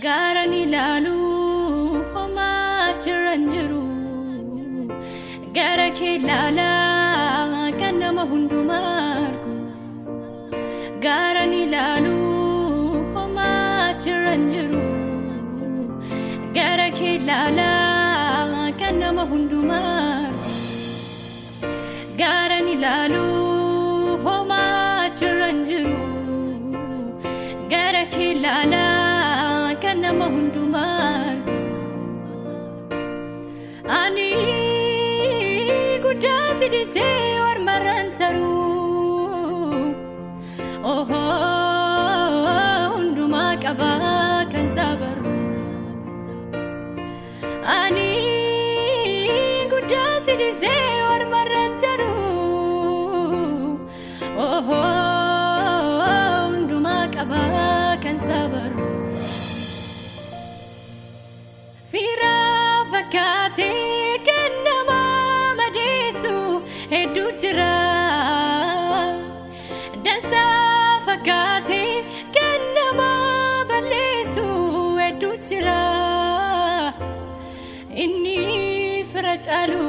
Garani lalu homa chiranjiru Gara ke lala kanama hundumargu Garani lalu homa chiranjiru Gara ke lala kanama hundumargu Garani lalu homa chiranjiru Gara ke lala kanama hundumargu Ani gudasi dise war marantaru Oh hunduma qaba kan sabaru Ani gudasi dise war marantaru Oh hunduma qaba kan sabaru Fira fakate kanama majesu edutira Dansa fakate kanama balesu edutira Inni firachalu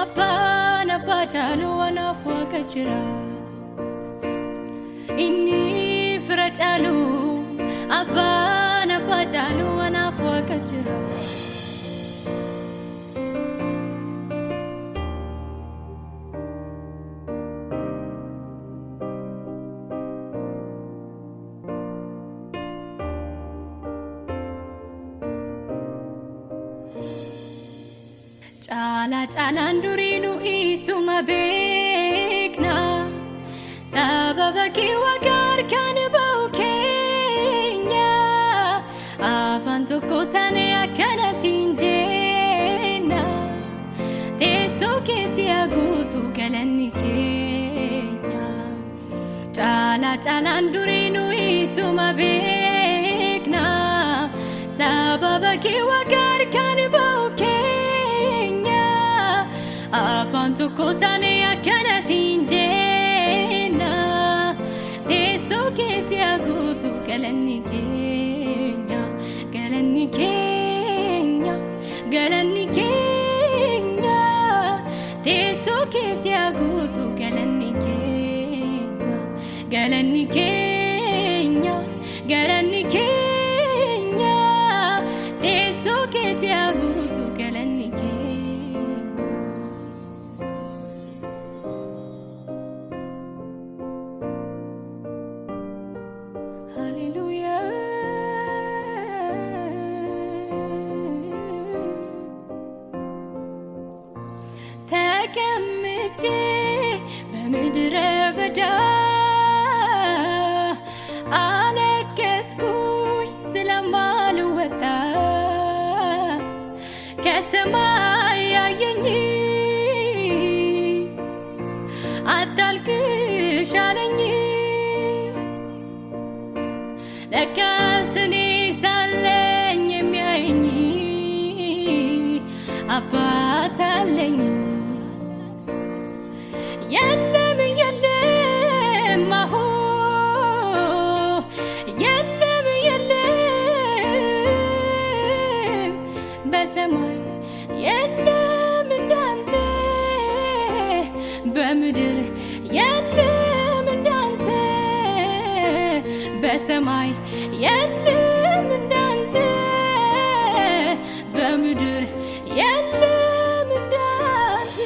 abana bachalu anafu akachira Inni firachalu abana bachalu anafu akachira Chala chala ndurinu isuma bekna Sababa kiwa karkan baukenya Afan tokko tane akkana sinjena Teessoo keetti aguutu galanni keenya Chala chala ndurinu isuma bekna Sababa kiwa karkan baukenya Afan tokko tane akkana sinjena Teessoo keetti aguutu galanni keenya Galanni keenya Galanni keenya Teessoo keetti aguutu galanni keenya Galanni keenya Galanni keenya Teessoo keetti aguutu galanni keenya Hallelujah ተቀምጬ በምድረ በዳ አለቀስኩኝ ስለማልወጣ ከሰማይ ያየኝ አታልቅሽ አለኝ ለካስ እኔ ሳለኝ የሚያየኝ አባት አለኝ የለም የለም አሁ የለም የለም በሰማይ የለም እንዳንተ በምድር የለም እንዳንተ በሰማይ የለም እንዳንተ በምድር የለም እንዳንተ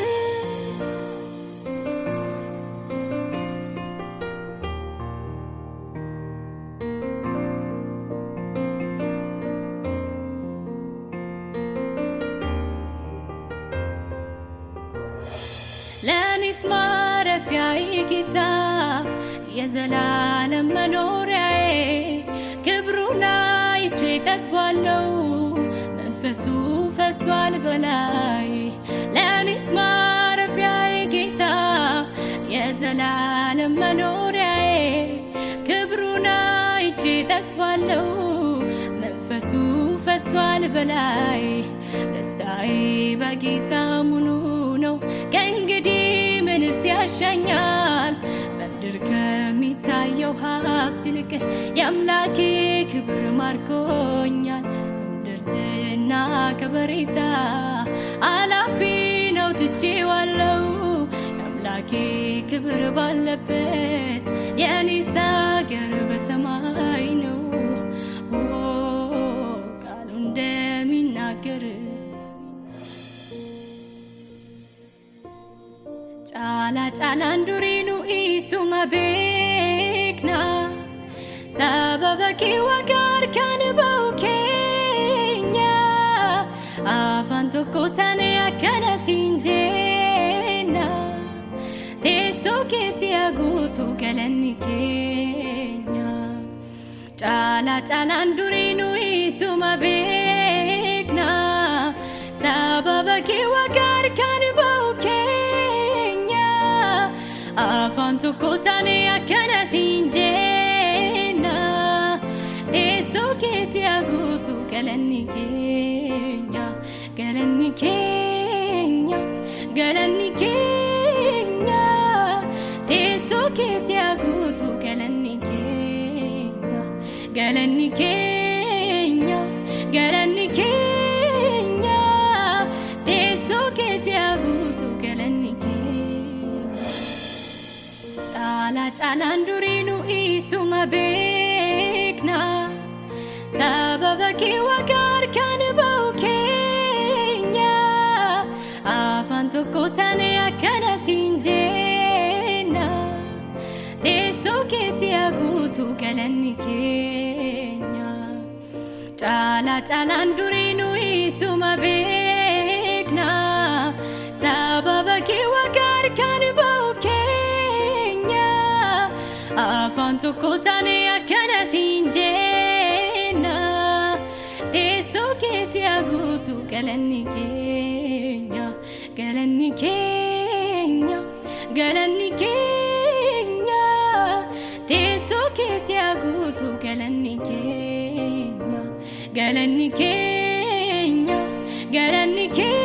ለኔስ ማረፊያዬ ጌታ የዘላለም መኖሪያዬ ክብሩን አይቼ ጠግባለሁ መንፈሱ ፈሷል በላይ ለኔስ ማረፊያዬ ጌታ የዘላለም መኖሪያዬ ክብሩን አይቼ ጠግባለሁ መንፈሱ ፈሷል በላይ ደስታዬ በጌታ ሙሉ ነው ከእንግዲህ ምንስ ያሻኛል በምድር ከሚታየው ሀብት ይልቅ የአምላኬ ክብር ማርኮኛል ከበሬታ አላፊ ነው ትቼዋለሁ አምላኬ ክብር ባለበት የኔስ አገር በሰማይ ነው ቃሉ እንደሚናገር ጫላ ጫላን ዱሪኑ ኢሱማ ቤክና sababa kiwagar kanbau kenya afan tokko tane akkana sinjena tesso keti agutu galanni kenya cala calan durinu isuma bekna sababa kiwagar kanbau kenya afan tokko tane akkana sinjena tesso keti agutu galanni kenya galanni kenya galanni kenya tesso keti agutu galanni kenya galanni kenya galanni kenya tesso keti agutu galanni kenya cala calan durinu isuma bekna sababa kiwagar kanbau kenya afan tokko tane akkana sinjena tesso keti agutu galanni kenya cala calan durinu isuma bekna sababa kiwagar kanbau kenya afan tokko tane akkana sinjena tesso keti agutu galanni kenya galanni kenya galanni kenya tesso keti agutu galanni kenya galanni kenya galanni kenya